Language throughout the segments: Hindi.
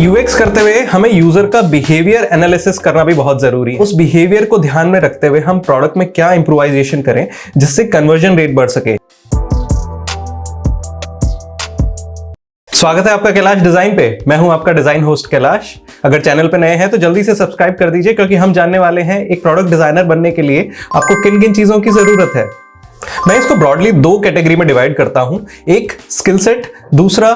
यूएक्स करते हुए हमें यूजर का बिहेवियर एनालिसिस करना भी बहुत जरूरी है। उस बिहेवियर को ध्यान में रखते हुए हम प्रोडक्ट में क्या इंप्रूवाइजेशन करें जिससे कन्वर्जन रेट बढ़ सके। स्वागत है आपका कैलाश डिजाइन पे। मैं हूं आपका डिजाइन होस्ट कैलाश। अगर चैनल पे नए हैं तो जल्दी से सब्सक्राइब कर दीजिए, क्योंकि हम जानने वाले हैं एक प्रोडक्ट डिजाइनर बनने के लिए आपको किन किन चीजों की जरूरत है। मैं इसको ब्रॉडली दो कैटेगरी में डिवाइड करता हूं, एक स्किल सेट, दूसरा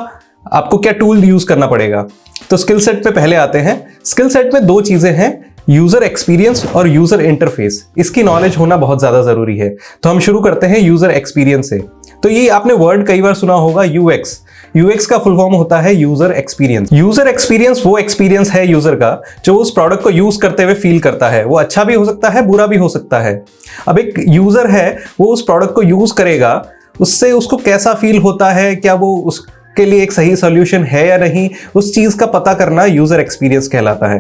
आपको क्या टूल यूज करना पड़ेगा। तो स्किल सेट पे पहले आते हैं। स्किल सेट में दो चीजें हैं, यूजर एक्सपीरियंस और यूजर इंटरफेस। इसकी नॉलेज होना बहुत ज्यादा जरूरी है। तो हम शुरू करते हैं यूजर एक्सपीरियंस से। तो ये आपने वर्ड कई बार सुना होगा, यूएक्स। यूएक्स का फुल फॉर्म होता है यूजर एक्सपीरियंस। यूजर एक्सपीरियंस वो एक्सपीरियंस है यूजर का जो उस प्रोडक्ट को यूज करते हुए फील करता है। वो अच्छा भी हो सकता है, बुरा भी हो सकता है। अब एक यूजर है, वो उस प्रोडक्ट को यूज करेगा, उससे उसको कैसा फील होता है, क्या वो उसके लिए एक सही सॉल्यूशन है या नहीं, उस चीज का पता करना यूजर एक्सपीरियंस कहलाता है।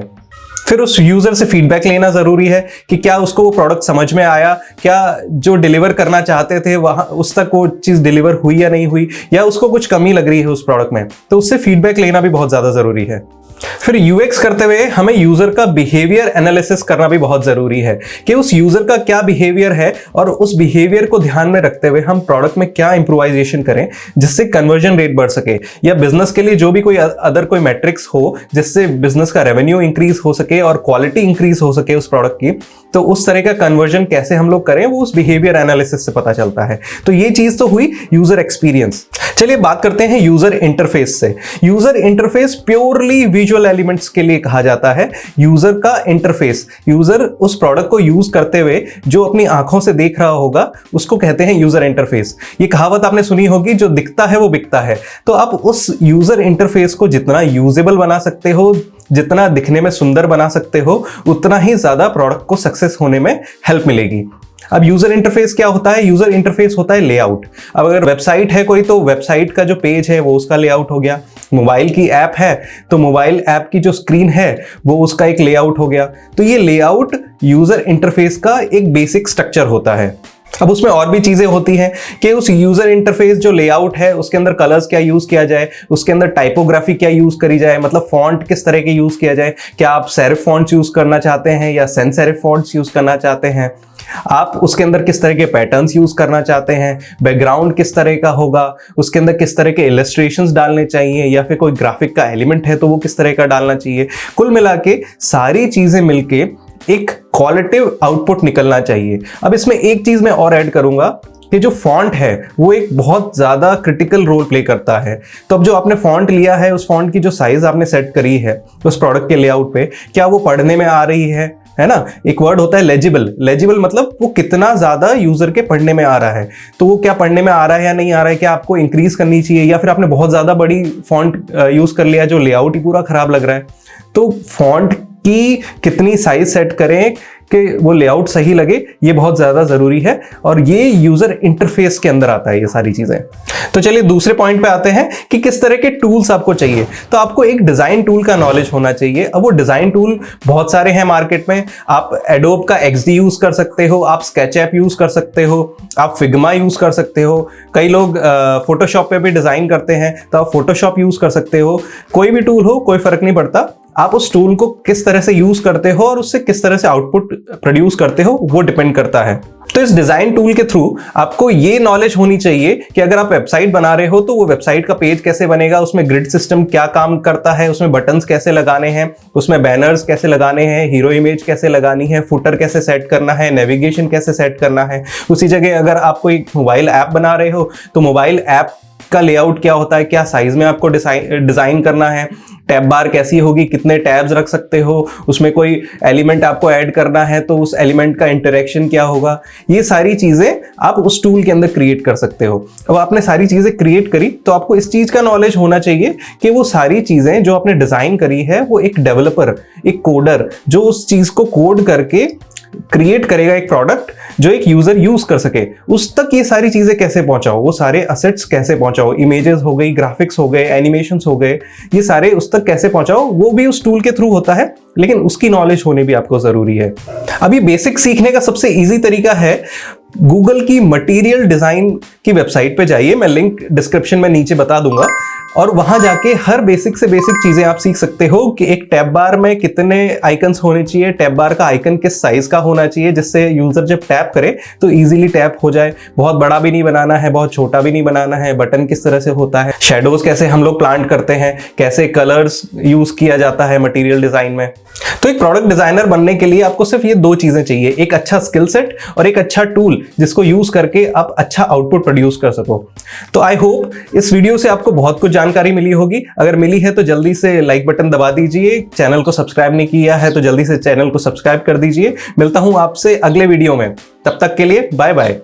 फिर उस यूजर से फीडबैक लेना जरूरी है कि क्या उसको वो प्रोडक्ट समझ में आया, क्या जो डिलीवर करना चाहते थे वहां उस तक वो चीज डिलीवर हुई या नहीं हुई, या उसको कुछ कमी लग रही है उस प्रोडक्ट में, तो उससे फीडबैक लेना भी बहुत ज्यादा जरूरी है। फिर यूएक्स करते हुए हमें यूजर का बिहेवियर एनालिसिस करना भी बहुत जरूरी है कि उस यूजर का क्या बिहेवियर है और उस बिहेवियर को ध्यान में रखते हुए हम प्रोडक्ट में क्या इंप्रूवाइजेशन करें जिससे कन्वर्जन रेट बढ़ सके, या बिजनेस के लिए जो भी कोई अदर कोई मैट्रिक्स हो जिससे बिजनेस का रेवेन्यू इंक्रीज हो सके और क्वालिटी इंक्रीज हो सके उस प्रोडक्ट की। तो उस तरह का कन्वर्जन कैसे हम लोग करें वो उस बिहेवियर एनालिसिस से पता चलता है। तो ये चीज तो हुई यूजर एक्सपीरियंस। चलिए बात करते हैं यूजर इंटरफेस से। User interface purely visual elements के लिए कहा जाता है। यूजर का इंटरफेस, यूजर उस प्रोडक्ट को यूज करते हुए जो अपनी आंखों से देख रहा होगा उसको कहते हैं यूजर इंटरफेस। ये कहावत आपने सुनी होगी, जो दिखता है वो बिकता है। तो आप उस यूजर इंटरफेस को जितना यूजेबल बना सकते हो, जितना दिखने में सुंदर बना सकते हो, उतना ही ज्यादा प्रोडक्ट को सक्सेस होने में हेल्प मिलेगी। अब यूजर इंटरफेस क्या होता है? यूजर इंटरफेस होता है लेआउट। अब अगर वेबसाइट है कोई, तो वेबसाइट का जो पेज है वो उसका लेआउट हो गया। मोबाइल की ऐप है तो मोबाइल ऐप की जो स्क्रीन है वो उसका एक लेआउट हो गया। तो ये लेआउट यूजर इंटरफेस का एक बेसिक स्ट्रक्चर होता है। अब उसमें और भी चीजें होती हैं कि उस यूजर इंटरफेस जो लेआउट है उसके अंदर कलर्स क्या यूज किया जाए, उसके अंदर टाइपोग्राफी क्या यूज करी जाए, मतलब फॉन्ट किस तरह के यूज किया जाए। क्या आप सेरिफ फॉन्ट्स यूज करना चाहते हैं या सैंस सेरिफ फॉन्ट्स यूज करना चाहते हैं, आप उसके अंदर किस तरह के पैटर्न्स यूज करना चाहते हैं, बैकग्राउंड किस तरह का होगा, उसके अंदर किस तरह के इलस्ट्रेशंस डालने चाहिए, या फिर कोई ग्राफिक का एलिमेंट है तो वो किस तरह का डालना चाहिए। कुल मिला के सारी चीजें मिलके एक क्वालिटिव आउटपुट निकलना चाहिए। अब इसमें एक चीज मैं और ऐड करूंगा कि जो फॉन्ट है वो एक बहुत ज्यादा क्रिटिकल रोल प्ले करता है। तो अब जो आपने फॉन्ट लिया है, उस फॉन्ट की जो साइज आपने सेट करी है उस प्रोडक्ट के लेआउट पे, क्या वो पढ़ने में आ रही है ना। एक वर्ड होता है लेजिबल। लेजिबल मतलब वो कितना ज्यादा यूजर के पढ़ने में आ रहा है। तो वो क्या पढ़ने में आ रहा है या नहीं आ रहा है, क्या आपको इंक्रीज करनी चाहिए, या फिर आपने बहुत ज्यादा बड़ी फॉन्ट यूज कर लिया जो लेआउट ही पूरा खराब लग रहा है। तो फॉन्ट की कितनी साइज सेट करें कि वो लेआउट सही लगे, ये बहुत ज्यादा जरूरी है, और ये यूजर इंटरफेस के अंदर आता है ये सारी चीजें। तो चलिए दूसरे पॉइंट पे आते हैं कि किस तरह के टूल्स आपको चाहिए। तो आपको एक डिजाइन टूल का नॉलेज होना चाहिए। अब वो डिजाइन टूल बहुत सारे हैं मार्केट में। आप एडोब का XD यूज कर सकते हो, आप स्केचएप यूज कर सकते हो, आप फिग्मा यूज कर सकते हो। कई लोग फोटोशॉप पे भी डिजाइन करते हैं तो आप फोटोशॉप यूज कर सकते हो। कोई भी टूल हो, कोई फर्क नहीं पड़ता। आप उस टूल को किस तरह से यूज करते हो और उससे किस तरह से आउटपुट प्रोड्यूस करते हो वो डिपेंड करता है। तो इस डिजाइन टूल के थ्रू आपको ये नॉलेज होनी चाहिए कि अगर आप वेबसाइट बना रहे हो तो वो वेबसाइट का पेज कैसे बनेगा, उसमें ग्रिड सिस्टम क्या काम करता है, उसमें बटन्स कैसे लगाने हैं, उसमें बैनर्स कैसे लगाने हैं, हीरो इमेज कैसे लगानी है, फुटर कैसे सेट करना है, नेविगेशन कैसे सेट करना है। उसी जगह अगर आप कोई मोबाइल ऐप बना रहे हो तो मोबाइल ऐप का लेआउट क्या होता है, क्या साइज में आपको डिजाइन करना है, टैब बार कैसी होगी, कितने टैब्स रख सकते हो, उसमें कोई एलिमेंट आपको ऐड करना है तो उस एलिमेंट का इंटरेक्शन क्या होगा। ये सारी चीजें आप उस टूल के अंदर क्रिएट कर सकते हो। अब आपने सारी चीजें क्रिएट करी तो आपको इस चीज का नॉलेज होना चाहिए कि वो सारी चीजें जो आपने डिजाइन करी है वो एक डेवलपर, एक कोडर जो उस चीज को कोड करके क्रिएट करेगा एक प्रोडक्ट जो एक यूजर यूज कर सके, उस तक ये सारी चीजें कैसे पहुंचाओ, वो सारे असेट्स कैसे पहुंचाओ, इमेजेस हो गई, ग्राफिक्स हो गए, एनिमेशंस हो गए, ये सारे उस तक कैसे पहुंचाओ, वो भी उस टूल के थ्रू होता है, लेकिन उसकी नॉलेज होने भी आपको जरूरी है। अभी बेसिक सीखने का सबसे इजी तरीका है गूगल की मटेरियल डिजाइन की वेबसाइट पे जाइए, मैं लिंक डिस्क्रिप्शन में नीचे बता दूंगा, और वहां जाके हर बेसिक से बेसिक चीजें आप सीख सकते हो कि एक टैब बार में कितने आइकन्स होने चाहिए, टैब बार का आइकन किस साइज का होना चाहिए जिससे यूजर जब टैप करे तो इजीली टैप हो जाए। बहुत बड़ा भी नहीं बनाना है, बहुत छोटा भी नहीं बनाना है, बटन किस तरह से होता है, शेडोज कैसे हम लोग प्लांट करते हैं, कैसे कलर्स यूज किया जाता है मटेरियल डिजाइन में। तो एक प्रोडक्ट डिजाइनर बनने के लिए आपको सिर्फ ये दो चीजें चाहिए, एक अच्छा स्किल सेट और एक अच्छा टूल जिसको यूज करके आप अच्छा आउटपुट प्रोड्यूस कर सको। तो आई होप इस वीडियो से आपको बहुत कुछ जानकारी मिली होगी। अगर मिली है तो जल्दी से लाइक बटन दबा दीजिए, चैनल को सब्सक्राइब नहीं किया है तो जल्दी से चैनल को सब्सक्राइब कर दीजिए। मिलता हूं आपसे अगले वीडियो में, तब तक के लिए बाय बाय।